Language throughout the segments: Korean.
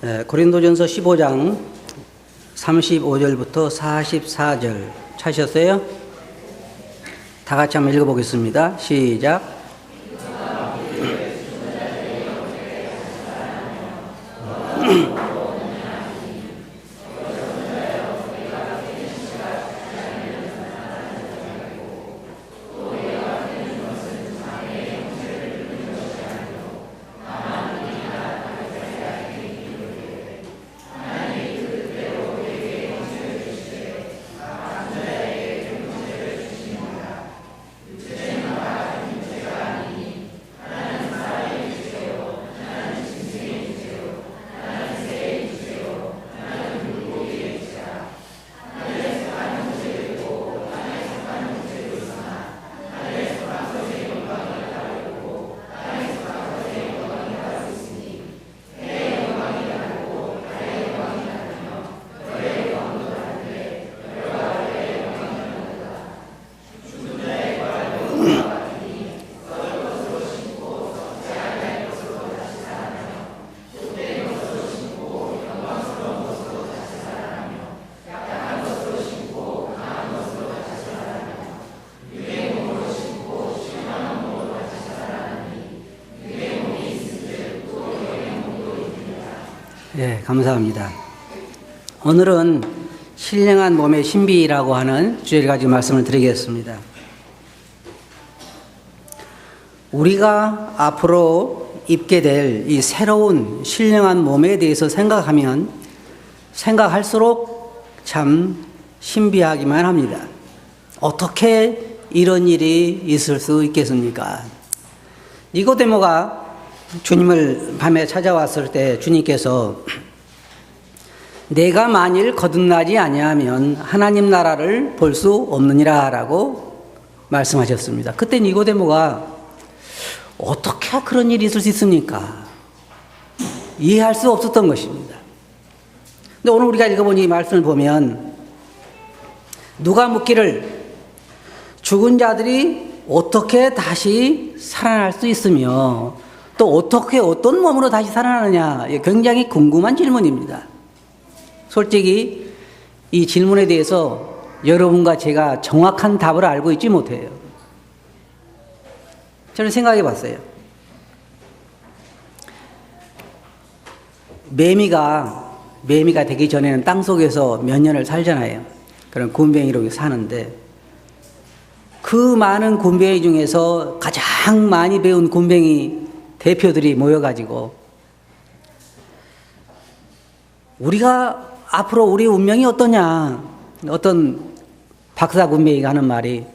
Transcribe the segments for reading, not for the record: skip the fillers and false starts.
고린도전서 15장 35절부터 44절 찾으셨어요? 다 같이 한번 읽어보겠습니다. 시작. 네, 감사합니다. 오늘은 신령한 몸의 신비라고 하는 주제를 가지고 말씀을 드리겠습니다. 우리가 앞으로 입게 될 이 새로운 신령한 몸에 대해서 생각하면 생각할수록 참 신비하기만 합니다. 어떻게 이런 일이 있을 수 있겠습니까? 니고데모가 주님을 밤에 찾아왔을 때 주님께서 내가 만일 거듭나지 아니하면 하나님 나라를 볼 수 없느니라 라고 말씀하셨습니다. 그때 니고데모가 어떻게 그런 일이 있을 수 있습니까? 이해할 수 없었던 것입니다. 근데 오늘 우리가 읽어본 이 말씀을 보면 누가 묻기를 죽은 자들이 어떻게 다시 살아날 수 있으며 또 어떻게 어떤 몸으로 다시 살아나느냐, 굉장히 궁금한 질문입니다. 솔직히 이 질문에 대해서 여러분과 제가 정확한 답을 알고 있지 못해요. 저는 생각해 봤어요. 매미가 되기 전에는 땅속에서 몇 년을 살잖아요. 그런 굼벵이로 사는데 그 많은 굼벵이 중에서 가장 많이 배운 굼벵이 대표들이 모여가지고 우리가 앞으로 우리 운명이 어떠냐, 어떤 박사 굼벵이가 하는 말이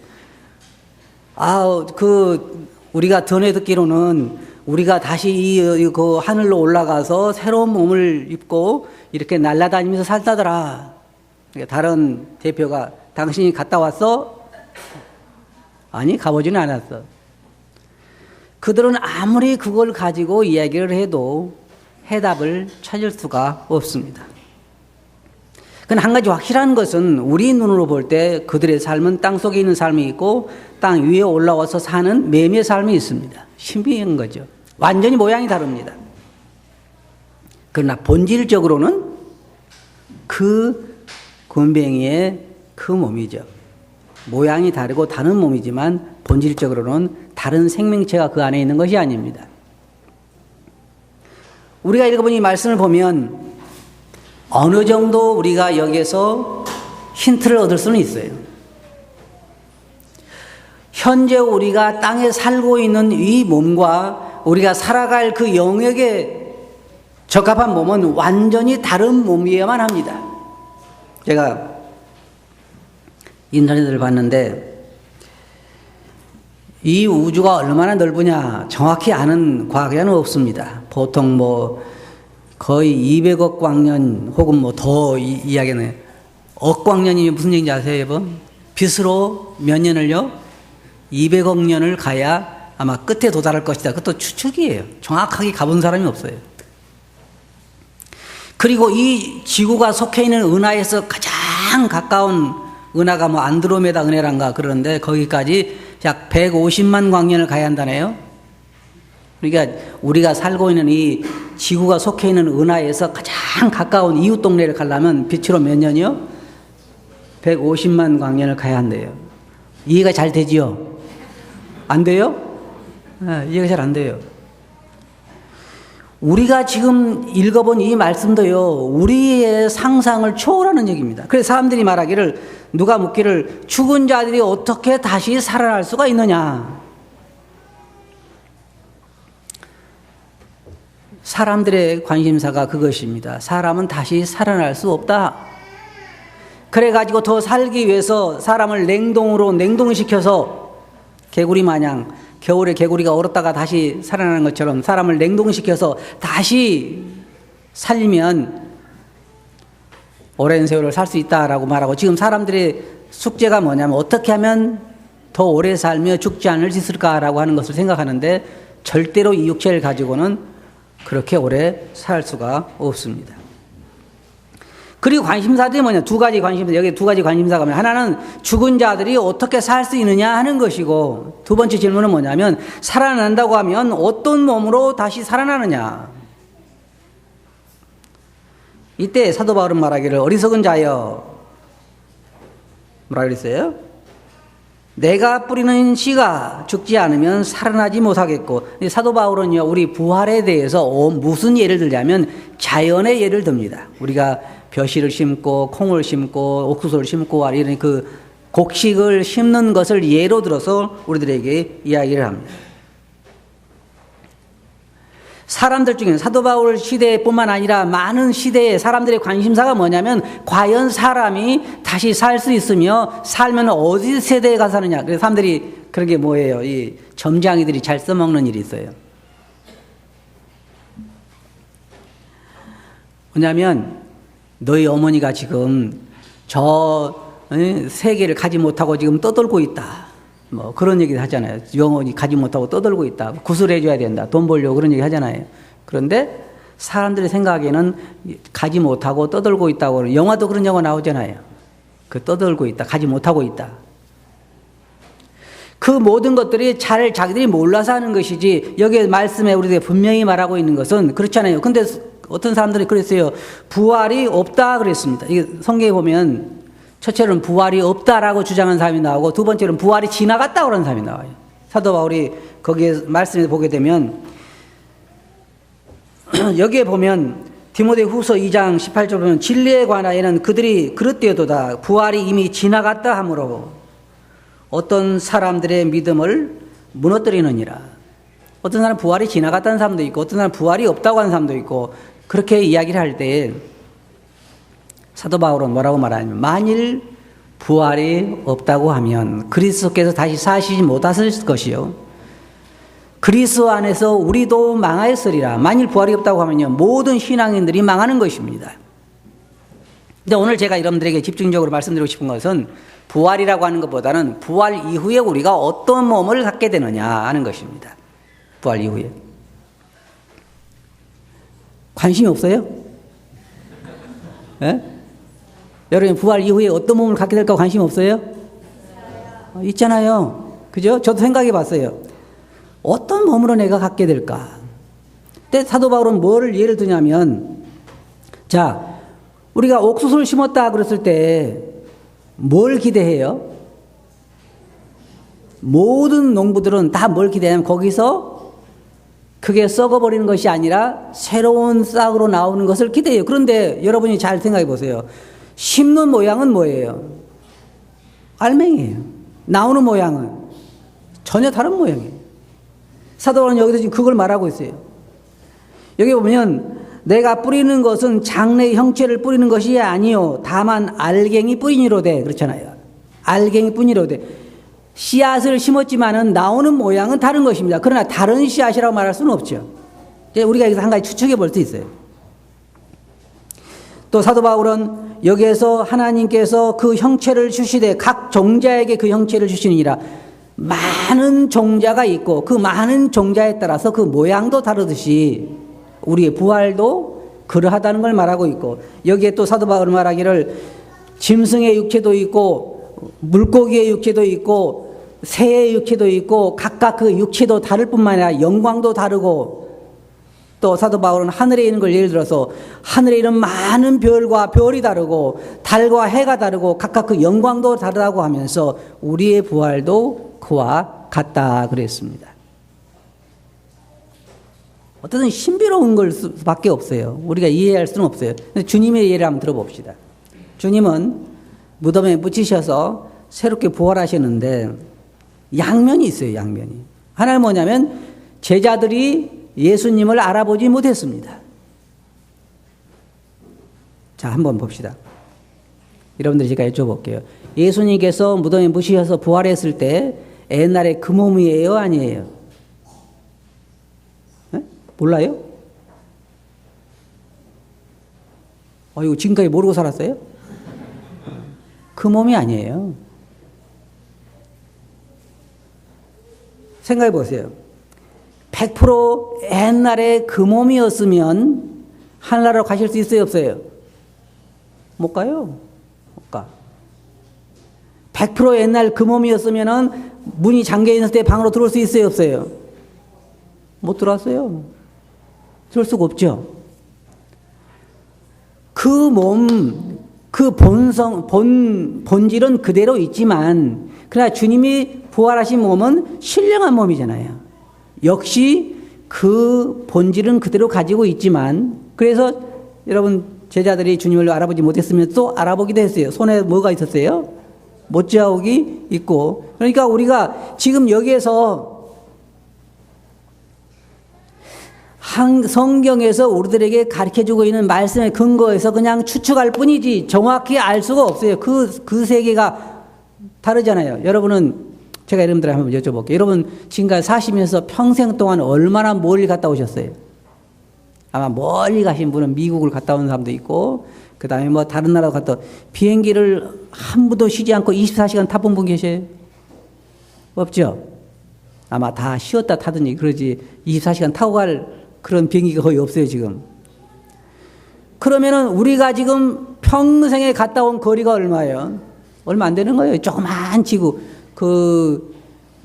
우리가 전해 듣기로는 우리가 다시 그 하늘로 올라가서 새로운 몸을 입고 이렇게 날아다니면서 살다더라. 다른 대표가 당신이 갔다 왔어? 아니, 가보지는 않았어. 그들은 아무리 그걸 가지고 이야기를 해도 해답을 찾을 수가 없습니다. 그건 한 가지 확실한 것은 우리 눈으로 볼 때 그들의 삶은 땅속에 있는 삶이 있고 땅 위에 올라와서 사는 매미의 삶이 있습니다. 신비한 거죠. 완전히 모양이 다릅니다. 그러나 본질적으로는 그 굼벵이의 그 몸이죠. 모양이 다르고 다른 몸이지만 본질적으로는 다른 생명체가 그 안에 있는 것이 아닙니다. 우리가 읽어본 이 말씀을 보면 어느 정도 우리가 여기에서 힌트를 얻을 수는 있어요. 현재 우리가 땅에 살고 있는 이 몸과 우리가 살아갈 그 영역에 적합한 몸은 완전히 다른 몸이어야만 합니다. 제가 인터넷을 봤는데 이 우주가 얼마나 넓으냐 정확히 아는 과학자는 없습니다. 보통 거의 200억 광년 혹은 더 이야기는 억 광년이 무슨 얘기인지 아세요, 여러분? 빛으로 몇 년을요? 200억 년을 가야 아마 끝에 도달할 것이다. 그것도 추측이에요. 정확하게 가본 사람이 없어요. 그리고 이 지구가 속해 있는 은하에서 가장 가까운 은하가 안드로메다 은하란가 그러는데 거기까지 약 150만 광년을 가야 한다네요. 그러니까 우리가 살고 있는 이 지구가 속해 있는 은하에서 가장 가까운 이웃 동네를 가려면 빛으로 몇 년이요? 150만 광년을 가야 한대요. 이해가 잘 되지요? 안 돼요? 네, 이해가 잘 안 돼요. 우리가 지금 읽어본 이 말씀도요, 우리의 상상을 초월하는 얘기입니다. 그래서 사람들이 말하기를, 누가 묻기를, 죽은 자들이 어떻게 다시 살아날 수가 있느냐? 사람들의 관심사가 그것입니다. 사람은 다시 살아날 수 없다. 그래가지고 더 살기 위해서 사람을 냉동시켜서 개구리 마냥 겨울에 개구리가 얼었다가 다시 살아나는 것처럼 사람을 냉동시켜서 다시 살리면 오랜 세월을 살 수 있다라고 말하고, 지금 사람들의 숙제가 뭐냐면 어떻게 하면 더 오래 살며 죽지 않을 수 있을까라고 하는 것을 생각하는데, 절대로 이 육체를 가지고는 그렇게 오래 살 수가 없습니다. 그리고 관심사들이 뭐냐? 두 가지 관심사, 여기 두 가지 관심사가 뭐냐? 하나는 죽은 자들이 어떻게 살 수 있느냐 하는 것이고, 두 번째 질문은 뭐냐면, 살아난다고 하면 어떤 몸으로 다시 살아나느냐? 이때 사도 바울은 말하기를, 어리석은 자여, 뭐라 그랬어요? 내가 뿌리는 씨가 죽지 않으면 살아나지 못하겠고, 사도 바울은요, 우리 부활에 대해서 무슨 예를 들냐면 자연의 예를 듭니다. 우리가 벼실을 심고 콩을 심고 옥수수를 심고 이런 그 곡식을 심는 것을 예로 들어서 우리들에게 이야기를 합니다. 사람들 중에 사도 바울 시대뿐만 아니라 많은 시대의 사람들의 관심사가 뭐냐면, 과연 사람이 다시 살 수 있으며 살면 어디 세대에 가서 사느냐. 그래서 사람들이 그렇게 뭐예요? 이 점장이들이 잘 써먹는 일이 있어요. 뭐냐면, 너희 어머니가 지금 저 세계를 가지 못하고 지금 떠돌고 있다. 뭐 그런 얘기 하잖아요. 영원히 가지 못하고 떠돌고 있다. 구슬해줘야 된다. 돈 벌려고 그런 얘기 하잖아요. 그런데 사람들의 생각에는 가지 못하고 떠돌고 있다고, 영화도 그런 영화 나오잖아요. 그 떠돌고 있다. 가지 못하고 있다. 그 모든 것들이 잘 자기들이 몰라서 하는 것이지, 여기 말씀에 우리가 분명히 말하고 있는 것은 그렇잖아요. 근데 어떤 사람들이 그랬어요. 부활이 없다 그랬습니다. 이게 성경에 보면 첫째로는 부활이 없다라고 주장하는 사람이 나오고, 두 번째로는 부활이 지나갔다고 하는 사람이 나와요. 사도 바울이 거기에 말씀에 보게 되면, 여기에 보면 디모데 후서 2장 18절 보면, 진리에 관하여는 그들이 그릇되어도다 부활이 이미 지나갔다 하므로 어떤 사람들의 믿음을 무너뜨리느니라. 어떤 사람은 부활이 지나갔다는 사람도 있고, 어떤 사람은 부활이 없다고 하는 사람도 있고, 그렇게 이야기를 할 때 사도 바울은 뭐라고 말하냐면, 만일 부활이 없다고 하면 그리스도께서 다시 사시지 못하실 것이요, 그리스도 안에서 우리도 망하였으리라. 만일 부활이 없다고 하면요, 모든 신앙인들이 망하는 것입니다. 근데 오늘 제가 여러분들에게 집중적으로 말씀드리고 싶은 것은, 부활이라고 하는 것보다는 부활 이후에 우리가 어떤 몸을 갖게 되느냐 하는 것입니다. 부활 이후에. 관심이 없어요? 예? 여러분, 부활 이후에 어떤 몸을 갖게 될까 관심 없어요? 있잖아요. 그죠? 저도 생각해 봤어요. 어떤 몸으로 내가 갖게 될까? 근데 사도 바울은 뭐를 예를 드냐면, 자, 우리가 옥수수를 심었다 그랬을 때 뭘 기대해요? 모든 농부들은 다 뭘 기대하냐면, 거기서 그게 썩어버리는 것이 아니라 새로운 싹으로 나오는 것을 기대해요. 그런데 여러분이 잘 생각해 보세요. 심는 모양은 뭐예요? 알맹이에요. 나오는 모양은 전혀 다른 모양이에요. 사도는 여기서 지금 그걸 말하고 있어요. 여기 보면, 내가 뿌리는 것은 장래의 형체를 뿌리는 것이 아니요 다만 알갱이 뿐이로되, 그렇잖아요. 알갱이 뿐이로되, 씨앗을 심었지만은 나오는 모양은 다른 것입니다. 그러나 다른 씨앗이라고 말할 수는 없죠. 우리가 여기서 한 가지 추측해 볼 수 있어요. 또 사도 바울은 여기에서 하나님께서 그 형체를 주시되 각 종자에게 그 형체를 주시니라. 많은 종자가 있고 그 많은 종자에 따라서 그 모양도 다르듯이 우리의 부활도 그러하다는 걸 말하고 있고, 여기에 또 사도 바울은 말하기를 짐승의 육체도 있고 물고기의 육체도 있고 새의 육체도 있고, 각각 그 육체도 다를 뿐만 아니라 영광도 다르고, 또 사도 바울은 하늘에 있는 걸 예를 들어서 하늘에 있는 많은 별과 별이 다르고 달과 해가 다르고 각각 그 영광도 다르다고 하면서 우리의 부활도 그와 같다 그랬습니다. 어떤 신비로운 걸 수밖에 없어요. 우리가 이해할 수는 없어요. 근데 주님의 예를 한번 들어봅시다. 주님은 무덤에 묻히셔서 새롭게 부활하셨는데 양면이 있어요. 양면이. 하나는 뭐냐면 제자들이 예수님을 알아보지 못했습니다. 자, 한번 봅시다. 여러분들 제가 여쭤볼게요. 예수님께서 무덤에 묻히셔서 부활했을 때 옛날에 그 몸이에요? 아니에요? 네? 몰라요? 이거 지금까지 모르고 살았어요? 그 몸이 아니에요. 생각해 보세요. 100% 옛날에 그 몸이었으면 하늘나라로 가실 수 있어요, 없어요? 못 가요. 못 가. 100% 옛날 그 몸이었으면 문이 잠겨 있을 때 방으로 들어올 수 있어요, 없어요? 못 들어왔어요. 들어올 수가 없죠. 그 몸, 그 본질은 그대로 있지만, 그러나 주님이 부활하신 몸은 신령한 몸이잖아요. 역시 그 본질은 그대로 가지고 있지만, 그래서 여러분 제자들이 주님을 알아보지 못했으면 또 알아보기도 했어요. 손에 뭐가 있었어요? 못자국이 있고. 그러니까 우리가 지금 여기에서 성경에서 우리들에게 가르쳐주고 있는 말씀의 근거에서 그냥 추측할 뿐이지 정확히 알 수가 없어요. 그 세계가 다르잖아요. 여러분은 제가 여러분들한테 한번 여쭤볼게요. 여러분 지금까지 사시면서 평생 동안 얼마나 멀리 갔다 오셨어요? 아마 멀리 가신 분은 미국을 갔다 온 사람도 있고, 그 다음에 뭐 다른 나라도 갔다, 비행기를 한 번도 쉬지 않고 24시간 타본 분 계세요? 없죠? 아마 다 쉬었다 타더니 그러지 24시간 타고 갈 그런 비행기가 거의 없어요, 지금. 그러면은 우리가 지금 평생에 갔다 온 거리가 얼마예요? 얼마 안 되는 거예요. 조그만 지구, 그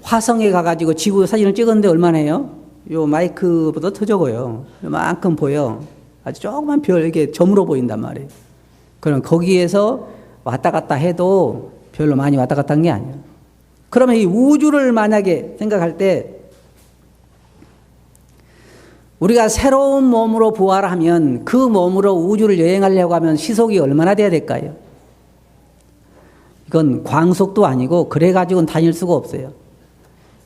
화성에 가가지고 지구 사진을 찍었는데 얼마나 해요? 요 마이크보다 더 적어요. 요만큼 보여. 아주 조그만 별, 이렇게 점으로 보인단 말이에요. 그럼 거기에서 왔다 갔다 해도 별로 많이 왔다 갔다 한 게 아니에요. 그러면 이 우주를 만약에 생각할 때 우리가 새로운 몸으로 부활하면 그 몸으로 우주를 여행하려고 하면 시속이 얼마나 돼야 될까요? 이건 광속도 아니고 그래가지고는 다닐 수가 없어요.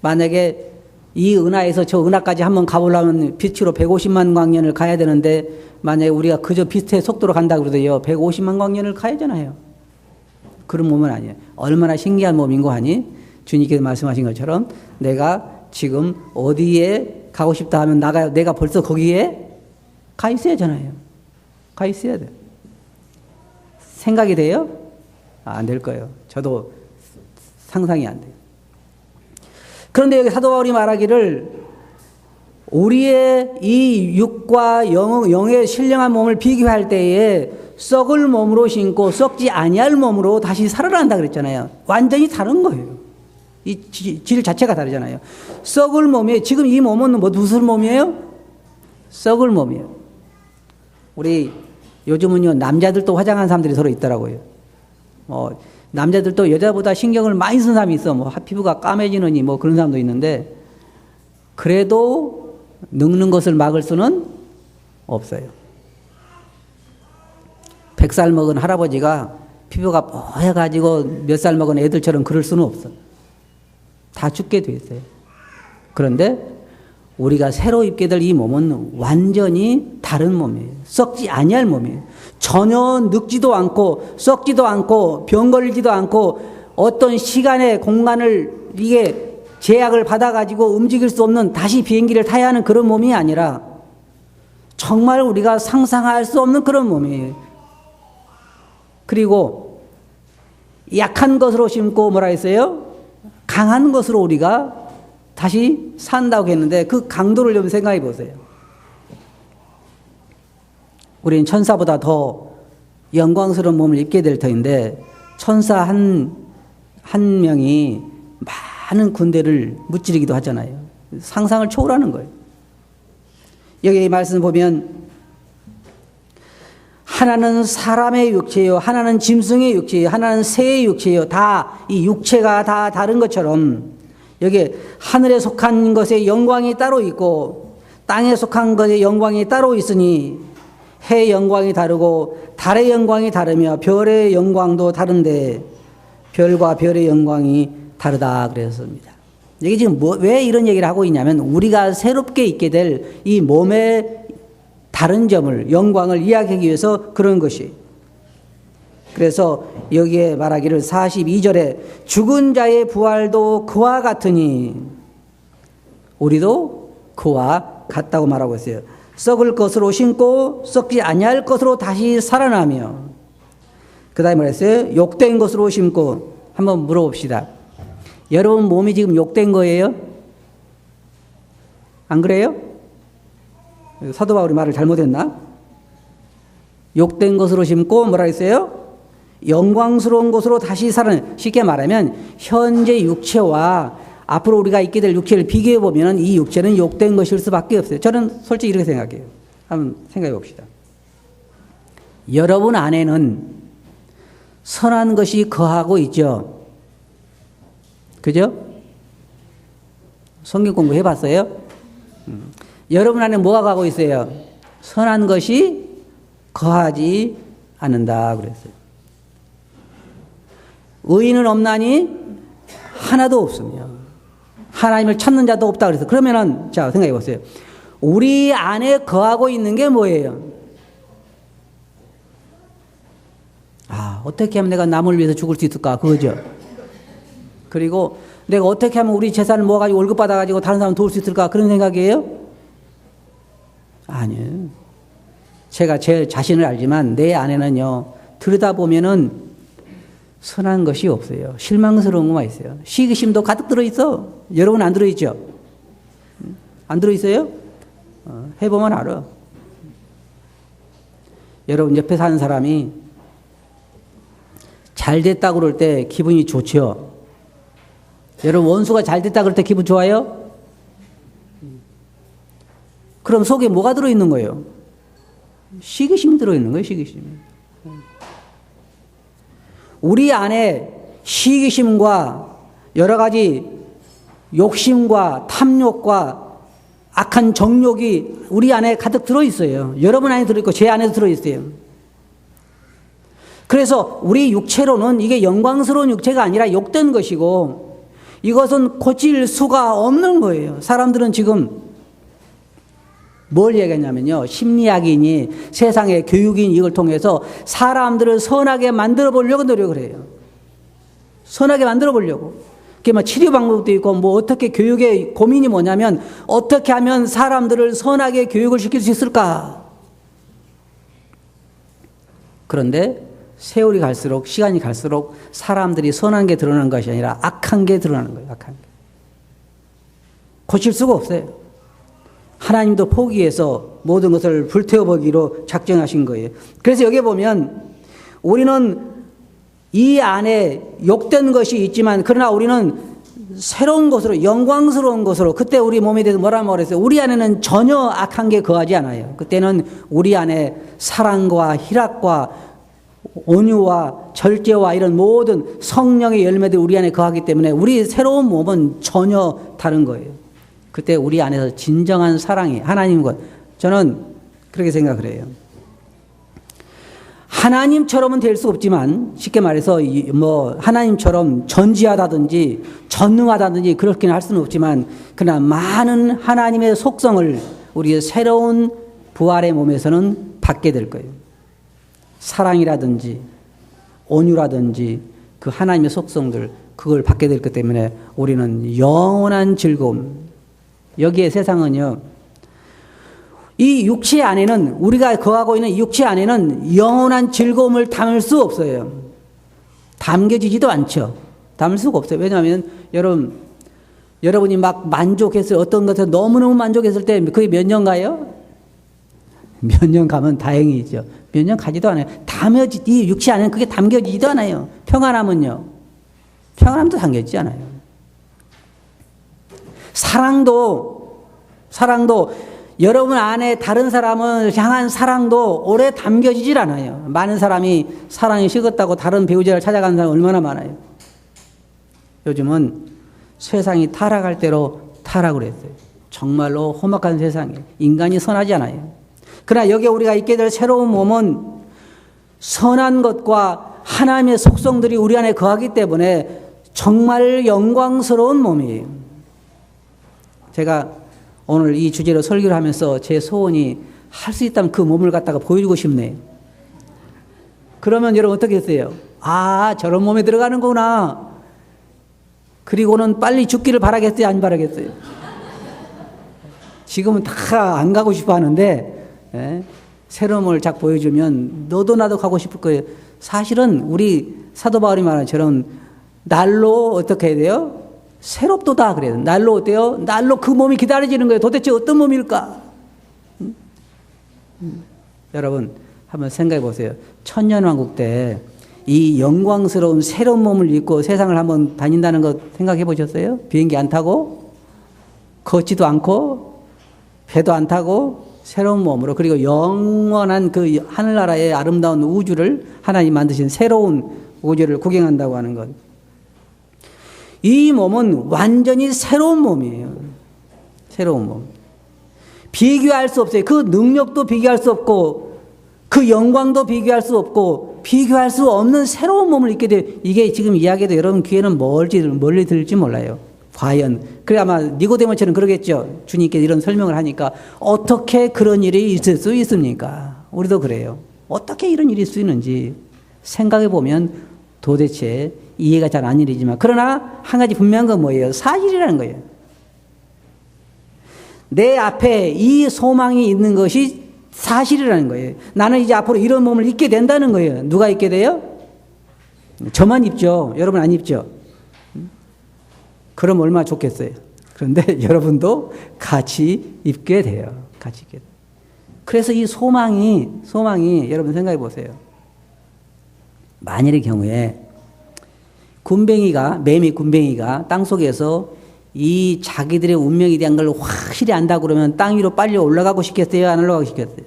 만약에 이 은하에서 저 은하까지 한번 가보려면 빛으로 150만 광년을 가야 되는데 만약에 우리가 그저 빛의 속도로 간다 그러더요 150만 광년을 가야 하잖아요. 그런 몸은 아니에요. 얼마나 신기한 몸인 거 아니? 주님께서 말씀하신 것처럼 내가 지금 어디에 가고 싶다 하면 내가 벌써 거기에 가 있어야 하잖아요. 가 있어야 돼. 생각이 돼요? 안 될 거예요. 저도 상상이 안 돼요. 그런데 여기 사도 바울이 말하기를 우리의 이 육과 영의 신령한 몸을 비교할 때에 썩을 몸으로 신고 썩지 아니할 몸으로 다시 살아난다 그랬잖아요. 완전히 다른 거예요. 이 질 자체가 다르잖아요. 썩을 몸이에요. 지금 이 몸은 무슨 몸이에요? 썩을 몸이에요. 우리 요즘은요 남자들도 화장한 사람들이 서로 있더라고요. 남자들도 여자보다 신경을 많이 쓴 사람이 있어. 피부가 까매지느니 그런 사람도 있는데, 그래도 늙는 것을 막을 수는 없어요. 100살 먹은 할아버지가 피부가 뽀해가지고 몇 살 먹은 애들처럼 그럴 수는 없어. 다 죽게 돼 있어요. 그런데 우리가 새로 입게 될 이 몸은 완전히 다른 몸이에요. 썩지 아니할 몸이에요. 전혀 늙지도 않고 썩지도 않고 병 걸리지도 않고 어떤 시간의 공간을 이게 제약을 받아가지고 움직일 수 없는 다시 비행기를 타야 하는 그런 몸이 아니라 정말 우리가 상상할 수 없는 그런 몸이에요. 그리고 약한 것으로 심고 뭐라 했어요? 강한 것으로 우리가 다시 산다고 했는데 그 강도를 좀 생각해 보세요. 우리는 천사보다 더 영광스러운 몸을 입게 될 터인데 천사 한 명이 많은 군대를 무찌르기도 하잖아요. 상상을 초월하는 거예요. 여기 말씀 보면 하나는 사람의 육체요, 하나는 짐승의 육체요, 하나는 새의 육체요. 다 이 육체가 다 다른 것처럼 여기 하늘에 속한 것의 영광이 따로 있고 땅에 속한 것의 영광이 따로 있으니 해의 영광이 다르고 달의 영광이 다르며 별의 영광도 다른데 별과 별의 영광이 다르다 그랬습니다. 이게 지금 왜 이런 얘기를 하고 있냐면 우리가 새롭게 있게 될 이 몸의 다른 점을, 영광을 이야기하기 위해서 그런 것이. 그래서 여기에 말하기를 42절에 죽은 자의 부활도 그와 같으니 우리도 그와 같다고 말하고 있어요. 썩을 것으로 심고 썩지 아니할 것으로 다시 살아나며, 그 다음에 말했어요. 욕된 것으로 심고. 한번 물어봅시다. 여러분 몸이 지금 욕된 거예요? 안 그래요? 사도 바울이 말을 잘못했나? 욕된 것으로 심고 뭐라 했어요? 영광스러운 것으로 다시 살아나. 쉽게 말하면 현재 육체와 앞으로 우리가 있게 될 육체를 비교해 보면 이 육체는 욕된 것일 수밖에 없어요. 저는 솔직히 이렇게 생각해요. 한번 생각해 봅시다. 여러분 안에는 선한 것이 거하고 있죠. 그죠? 성경 공부 해봤어요? 여러분 안에 뭐가 가고 있어요? 선한 것이 거하지 않는다 그랬어요. 의인은 없나니 하나도 없으며 하나님을 찾는 자도 없다 그랬어요. 그러면은 자 생각해 보세요. 우리 안에 거하고 있는 게 뭐예요? 어떻게 하면 내가 남을 위해서 죽을 수 있을까? 그거죠. 그리고 내가 어떻게 하면 우리 재산을 모아가지고 월급 받아가지고 다른 사람 도울 수 있을까? 그런 생각이에요? 아니에요. 제가 제 자신을 알지만 내 안에는요, 들여다보면은 선한 것이 없어요. 실망스러운 것만 있어요. 시기심도 가득 들어있어. 여러분 안 들어있죠? 안 들어있어요? 해보면 알아. 여러분 옆에 사는 사람이 잘 됐다고 그럴 때 기분이 좋죠? 여러분 원수가 잘 됐다 그럴 때 기분 좋아요? 그럼 속에 뭐가 들어있는 거예요? 시기심이 들어있는 거예요. 시기심이. 우리 안에 시기심과 여러 가지 욕심과 탐욕과 악한 정욕이 우리 안에 가득 들어있어요. 여러분 안에 들어있고 제 안에도 들어있어요. 그래서 우리 육체로는 이게 영광스러운 육체가 아니라 욕된 것이고 이것은 고칠 수가 없는 거예요. 사람들은 지금 뭘 얘기했냐면요. 심리학인이 세상의 교육인 이걸 통해서 사람들을 선하게 만들어 보려고 노력을 해요. 선하게 만들어 보려고. 그게 뭐 치료 방법도 있고 뭐 어떻게 교육의 고민이 뭐냐면 어떻게 하면 사람들을 선하게 교육을 시킬 수 있을까? 그런데 세월이 갈수록 시간이 갈수록 사람들이 선한 게 드러나는 것이 아니라 악한 게 드러나는 거예요. 악한 게. 고칠 수가 없어요. 하나님도 포기해서 모든 것을 불태워보기로 작정하신 거예요. 그래서 여기 보면 우리는 이 안에 욕된 것이 있지만 그러나 우리는 새로운 것으로 영광스러운 것으로 그때 우리 몸에 대해서 뭐라 말했어요? 우리 안에는 전혀 악한 게 거하지 않아요. 그때는 우리 안에 사랑과 희락과 온유와 절제와 이런 모든 성령의 열매들이 우리 안에 거하기 때문에 우리 새로운 몸은 전혀 다른 거예요. 그때 우리 안에서 진정한 사랑이 하나님과 저는 그렇게 생각을 해요. 하나님처럼은 될 수 없지만 쉽게 말해서 뭐 하나님처럼 전지하다든지 전능하다든지 그렇게는 할 수는 없지만 그러나 많은 하나님의 속성을 우리의 새로운 부활의 몸에서는 받게 될 거예요. 사랑이라든지 온유라든지 그 하나님의 속성들 그걸 받게 될 것 때문에 우리는 영원한 즐거움. 여기에 세상은요. 이 육체 안에는 우리가 거하고 있는 이 육체 안에는 영원한 즐거움을 담을 수 없어요. 담겨지지도 않죠. 담을 수가 없어요. 왜냐하면 여러분이 막 만족했을 어떤 것에 너무너무 만족했을 때 그게 몇 년 가요? 몇 년 가면 다행이죠. 몇 년 가지도 않아요. 이 육체 안에는 그게 담겨지지도 않아요. 평안함은요. 평안함도 담겨지지 않아요. 사랑도 여러분 안에 다른 사람을 향한 사랑도 오래 담겨지질 않아요. 많은 사람이 사랑이 식었다고 다른 배우자를 찾아가는 사람 얼마나 많아요. 요즘은 세상이 타락할 대로 타락을 했어요. 정말로 험악한 세상이에요. 인간이 선하지 않아요. 그러나 여기에 우리가 있게 될 새로운 몸은 선한 것과 하나님의 속성들이 우리 안에 거하기 때문에 정말 영광스러운 몸이에요. 제가 오늘 이 주제로 설교를 하면서 제 소원이 할 수 있다면 그 몸을 갖다가 보여주고 싶네요. 그러면 여러분 어떻게 했어요? 아, 저런 몸에 들어가는 거구나. 그리고는 빨리 죽기를 바라겠어요? 안 바라겠어요? 지금은 다 안 가고 싶어 하는데, 새로운 몸을 쫙 보여주면 너도 나도 가고 싶을 거예요. 사실은 우리 사도 바울이 말하는 저런 날로 어떻게 해야 돼요? 새롭도다 그래요. 날로 어때요? 날로 그 몸이 기다려지는 거예요. 도대체 어떤 몸일까? 여러분 한번 생각해 보세요. 천년왕국 때 이 영광스러운 새로운 몸을 입고 세상을 한번 다닌다는 거 생각해 보셨어요? 비행기 안 타고 걷지도 않고 배도 안 타고 새로운 몸으로, 그리고 영원한 그 하늘나라의 아름다운 우주를 하나님 만드신 새로운 우주를 구경한다고 하는 것. 이 몸은 완전히 새로운 몸이에요. 새로운 몸. 비교할 수 없어요. 그 능력도 비교할 수 없고 그 영광도 비교할 수 없고 비교할 수 없는 새로운 몸을 입게 돼요. 이게 지금 이야기도 여러분 귀에는 멀리 들을지 몰라요. 과연. 그래 아마 니고데모처럼 그러겠죠. 주님께 이런 설명을 하니까 어떻게 그런 일이 있을 수 있습니까? 우리도 그래요. 어떻게 이런 일이 있을 수 있는지 생각해 보면 도대체 이해가 잘 안 되지만, 그러나 한 가지 분명한 건 뭐예요? 사실이라는 거예요. 내 앞에 이 소망이 있는 것이 사실이라는 거예요. 나는 이제 앞으로 이런 몸을 입게 된다는 거예요. 누가 입게 돼요? 저만 입죠. 여러분 안 입죠? 그럼 얼마나 좋겠어요. 그런데 여러분도 같이 입게 돼요. 같이 입게 돼요. 그래서 이 소망이 여러분 생각해 보세요. 만일의 경우에 매미 군뱅이가 땅속에서 이 자기들의 운명에 대한 걸 확실히 안다고 그러면 땅 위로 빨리 올라가고 싶겠어요? 안 올라가고 싶겠어요?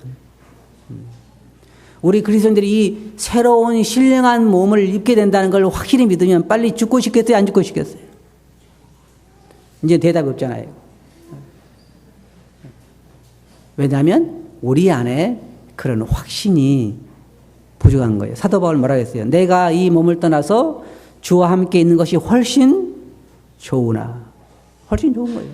우리 그리스도인들이 이 새로운 신령한 몸을 입게 된다는 걸 확실히 믿으면 빨리 죽고 싶겠어요? 안 죽고 싶겠어요? 이제 대답이 없잖아요. 왜냐하면 우리 안에 그런 확신이 부족한 거예요. 사도 바울 뭐라고 했어요? 내가 이 몸을 떠나서 주와 함께 있는 것이 훨씬 좋으나. 훨씬 좋은 거예요.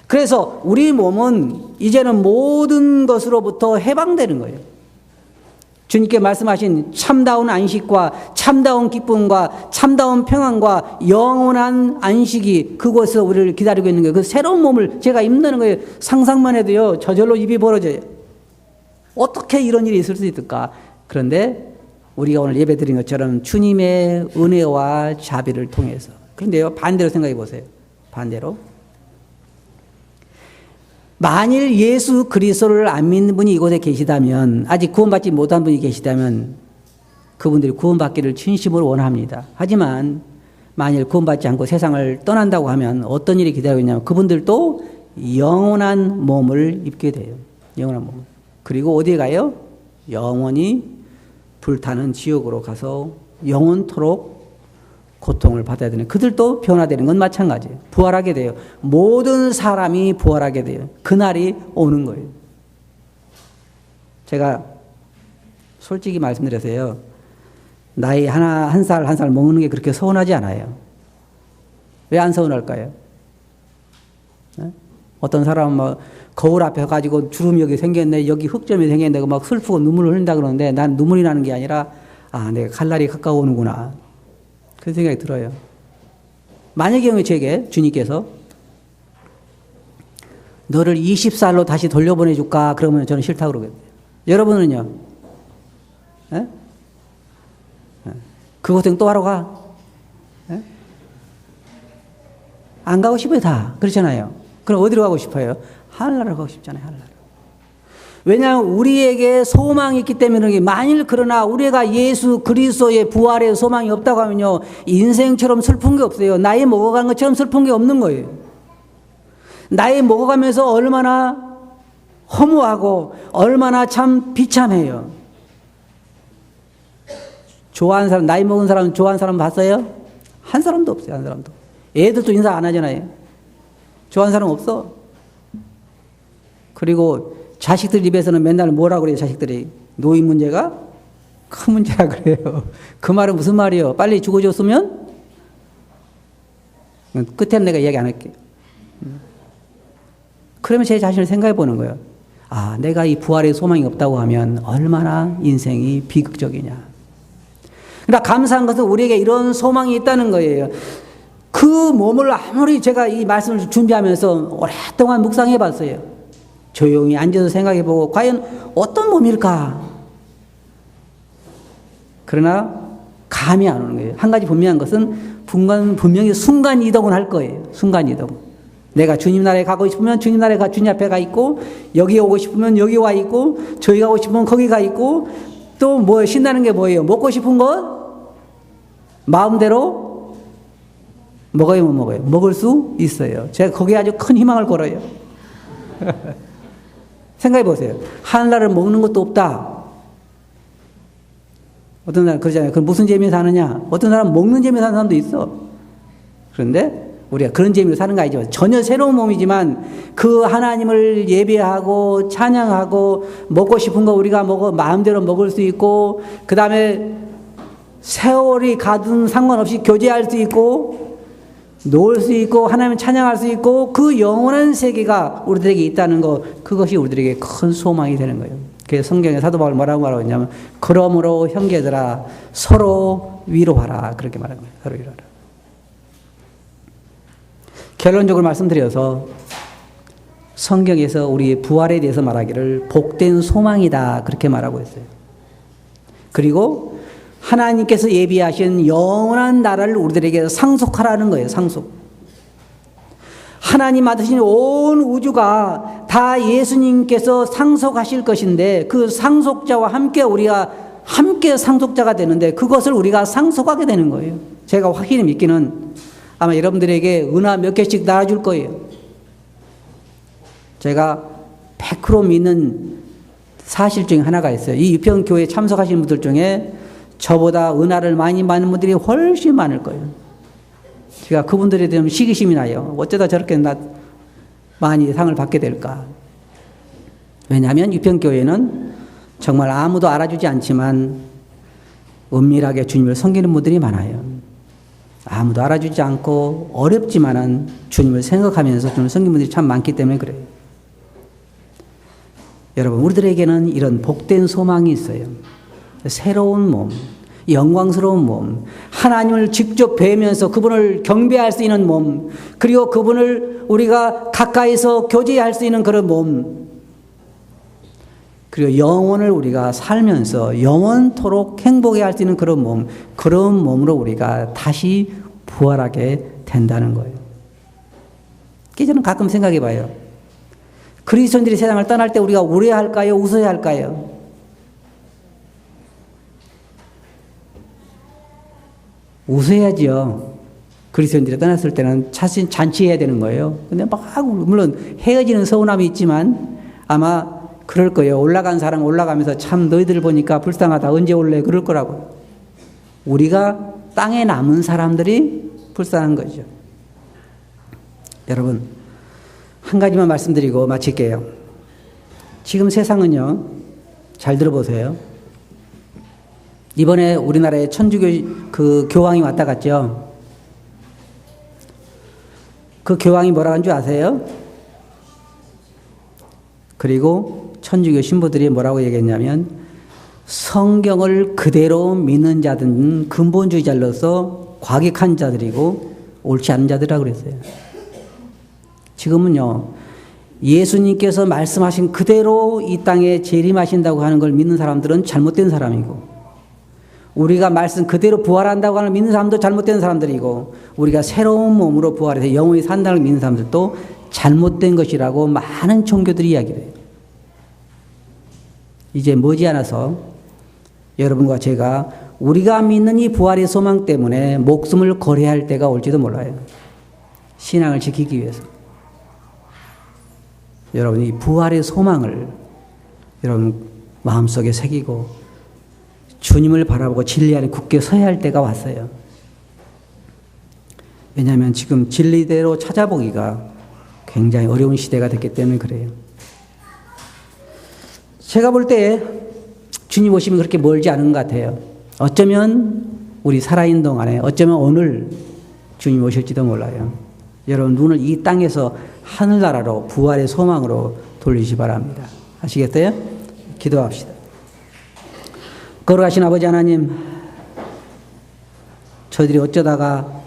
그래서 우리 몸은 이제는 모든 것으로부터 해방되는 거예요. 주님께 말씀하신 참다운 안식과 참다운 기쁨과 참다운 평안과 영원한 안식이 그곳에서 우리를 기다리고 있는 거예요. 그 새로운 몸을 제가 입는 거예요. 상상만 해도요, 저절로 입이 벌어져요. 어떻게 이런 일이 있을 수 있을까? 그런데 우리가 오늘 예배 드린 것처럼 주님의 은혜와 자비를 통해서. 그런데요, 반대로 생각해 보세요. 반대로. 만일 예수 그리스도를 안 믿는 분이 이곳에 계시다면, 아직 구원받지 못한 분이 계시다면 그분들이 구원받기를 진심으로 원합니다. 하지만 만일 구원받지 않고 세상을 떠난다고 하면 어떤 일이 기다리고 있냐면 그분들도 영원한 몸을 입게 돼요. 영원한 몸. 그리고 어디에 가요? 영원히 불타는 지옥으로 가서 영원토록 고통을 받아야 되는, 그들도 변화되는 건 마찬가지예요. 부활하게 돼요. 모든 사람이 부활하게 돼요. 그날이 오는 거예요. 제가 솔직히 말씀드려서요, 나이 한 살 한 살 먹는 게 그렇게 서운하지 않아요. 왜 안 서운할까요? 어떤 사람은 막 거울 앞에 가지고 주름이 여기 생겼네, 여기 흑점이 생겼네, 막 슬프고 눈물을 흘린다 그러는데 난 눈물이 나는 게 아니라, 아, 내가 갈 날이 가까워오는구나. 그런 생각이 들어요. 만약의 경우에 제게 주님께서 너를 20살로 다시 돌려보내줄까? 그러면 저는 싫다고 그러거든요. 여러분은요? 에? 그 고생 또 하러 가? 에? 안 가고 싶어요, 다. 그렇잖아요. 그럼 어디로 가고 싶어요? 하늘나라로 가고 싶잖아요, 하늘나라. 왜냐하면 우리에게 소망이 있기 때문에. 만일 그러나 우리가 예수 그리스도의 부활의 소망이 없다고 하면요, 인생처럼 슬픈 게 없어요. 나이 먹어가는 것처럼 슬픈 게 없는 거예요. 나이 먹어가면서 얼마나 허무하고 얼마나 참 비참해요. 좋아하는 사람, 나이 먹은 사람 좋아하는 사람 봤어요? 한 사람도 없어요. 한 사람도. 애들도 인사 안 하잖아요. 좋아하는 사람 없어. 그리고 자식들 입에서는 맨날 뭐라고 그래요, 자식들이. 노인 문제가 큰 문제라 그래요. 그 말은 무슨 말이에요? 빨리 죽어줬으면? 끝에는 내가 이야기 안 할게요. 그러면 제 자신을 생각해 보는 거예요. 아, 내가 이 부활의 소망이 없다고 하면 얼마나 인생이 비극적이냐. 그러나 감사한 것은 우리에게 이런 소망이 있다는 거예요. 그 몸을 아무리 제가 이 말씀을 준비하면서 오랫동안 묵상해 봤어요. 조용히 앉아서 생각해 보고 과연 어떤 몸일까? 그러나 감이 안 오는 거예요. 한 가지 분명한 것은 분명히 순간 이동을 할 거예요. 순간 이동. 내가 주님 나라에 가고 싶으면 주님 나라에 주님 앞에 가 있고, 여기 오고 싶으면 여기 와 있고, 저기 가고 싶으면 거기 가 있고, 또 뭐 신나는 게 뭐예요? 먹고 싶은 것 마음대로 먹어요, 못 먹어요? 먹을 수 있어요. 제가 거기에 아주 큰 희망을 걸어요. 생각해 보세요. 하늘나라를 먹는 것도 없다. 어떤 사람 그러잖아요. 그럼 무슨 재미에 사느냐? 어떤 사람은 먹는 재미에 사는 사람도 있어. 그런데 우리가 그런 재미로 사는 거 아니죠. 전혀 새로운 몸이지만 그 하나님을 예배하고 찬양하고 먹고 싶은 거 우리가 마음대로 먹을 수 있고, 그 다음에 세월이 가든 상관없이 교제할 수 있고, 놀 수 있고, 하나님을 찬양할 수 있고, 그 영원한 세계가 우리들에게 있다는 거, 그것이 우리들에게 큰 소망이 되는 거예요. 그래서 성경에 사도 바울 뭐라고 말하고 있냐면, 그러므로 형제들아 서로 위로하라, 그렇게 말하는 거예요. 서로 위로하라. 결론적으로 말씀드려서 성경에서 우리 부활에 대해서 말하기를 복된 소망이다, 그렇게 말하고 있어요. 그리고 하나님께서 예비하신 영원한 나라를 우리들에게 상속하라는 거예요. 상속. 하나님 만드신 온 우주가 다 예수님께서 상속하실 것인데, 그 상속자와 함께 우리가 함께 상속자가 되는데, 그것을 우리가 상속하게 되는 거예요. 제가 확실히 믿기는 아마 여러분들에게 은하 몇 개씩 달아줄 거예요. 제가 100% 믿는 사실 중에 하나가 있어요. 이 유평교회에 참석하시는 분들 중에 저보다 은하를 많이 받는 분들이 훨씬 많을 거예요. 제가 그분들에 대한 시기심이 나요. 어쩌다 저렇게 많이 상을 받게 될까. 왜냐하면 유평교회는 정말 아무도 알아주지 않지만 은밀하게 주님을 섬기는 분들이 많아요. 아무도 알아주지 않고 어렵지만은 주님을 생각하면서 주님을 섬기는 분들이 참 많기 때문에 그래요. 여러분, 우리들에게는 이런 복된 소망이 있어요. 새로운 몸, 영광스러운 몸, 하나님을 직접 뵈면서 그분을 경배할 수 있는 몸, 그리고 그분을 우리가 가까이서 교제할 수 있는 그런 몸, 그리고 영원을 우리가 살면서 영원토록 행복해 할 수 있는 그런 몸, 그런 몸으로 우리가 다시 부활하게 된다는 거예요. 저는 가끔 생각해 봐요. 그리스도인들이 세상을 떠날 때 우리가 우려야 할까요? 웃어야 할까요? 웃어야죠. 그리스도인들이 떠났을 때는 자신 잔치해야 되는 거예요. 근데 막 물론 헤어지는 서운함이 있지만 아마 그럴 거예요. 올라간 사람 올라가면서 참 너희들 보니까 불쌍하다. 언제 올래? 그럴 거라고. 우리가 땅에 남은 사람들이 불쌍한 거죠. 여러분, 한 가지만 말씀드리고 마칠게요. 지금 세상은요, 잘 들어보세요. 이번에 우리나라에 천주교 그 교황이 왔다 갔죠. 그 교황이 뭐라고 한 줄 아세요? 그리고 천주교 신부들이 뭐라고 얘기했냐면, 성경을 그대로 믿는 자들은 근본주의자로서 과격한 자들이고 옳지 않은 자들이라고 그랬어요. 지금은요, 예수님께서 말씀하신 그대로 이 땅에 재림하신다고 하는 걸 믿는 사람들은 잘못된 사람이고, 우리가 말씀 그대로 부활한다고 하는 믿는 사람도 잘못된 사람들이고, 우리가 새로운 몸으로 부활해서 영원히 산다는 걸 믿는 사람들도 잘못된 것이라고 많은 종교들이 이야기를 해요. 이제 머지않아서 여러분과 제가 우리가 믿는 이 부활의 소망 때문에 목숨을 걸어야 할 때가 올지도 몰라요. 신앙을 지키기 위해서. 여러분 이 부활의 소망을 여러분 마음속에 새기고 주님을 바라보고 진리 안에 굳게 서야 할 때가 왔어요. 왜냐하면 지금 진리대로 찾아보기가 굉장히 어려운 시대가 됐기 때문에 그래요. 제가 볼 때 주님 오시면 그렇게 멀지 않은 것 같아요. 어쩌면 우리 살아있는 동안에 어쩌면 오늘 주님 오실지도 몰라요. 여러분 눈을 이 땅에서 하늘나라로 부활의 소망으로 돌리시 바랍니다. 아시겠어요? 기도합시다. 걸어가신 아버지 하나님, 저희들이 어쩌다가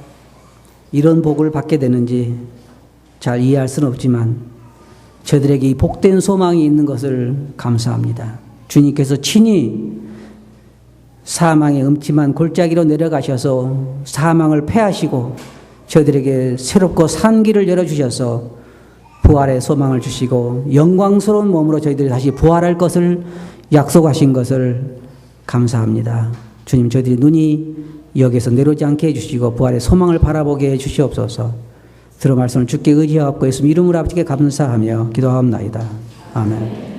이런 복을 받게 되는지 잘 이해할 수는 없지만 저희들에게 이 복된 소망이 있는 것을 감사합니다. 주님께서 친히 사망의 음침한 골짜기로 내려가셔서 사망을 패하시고 저희들에게 새롭고 산 길을 열어주셔서 부활의 소망을 주시고 영광스러운 몸으로 저희들이 다시 부활할 것을 약속하신 것을 감사합니다. 주님, 저희들이 눈이 여기에서 내려오지 않게 해주시고 부활의 소망을 바라보게 해주시옵소서. 들은 말씀을 주께 의지하옵고 예수 이름으로 아버지께 감사하며 기도하옵나이다. 아멘.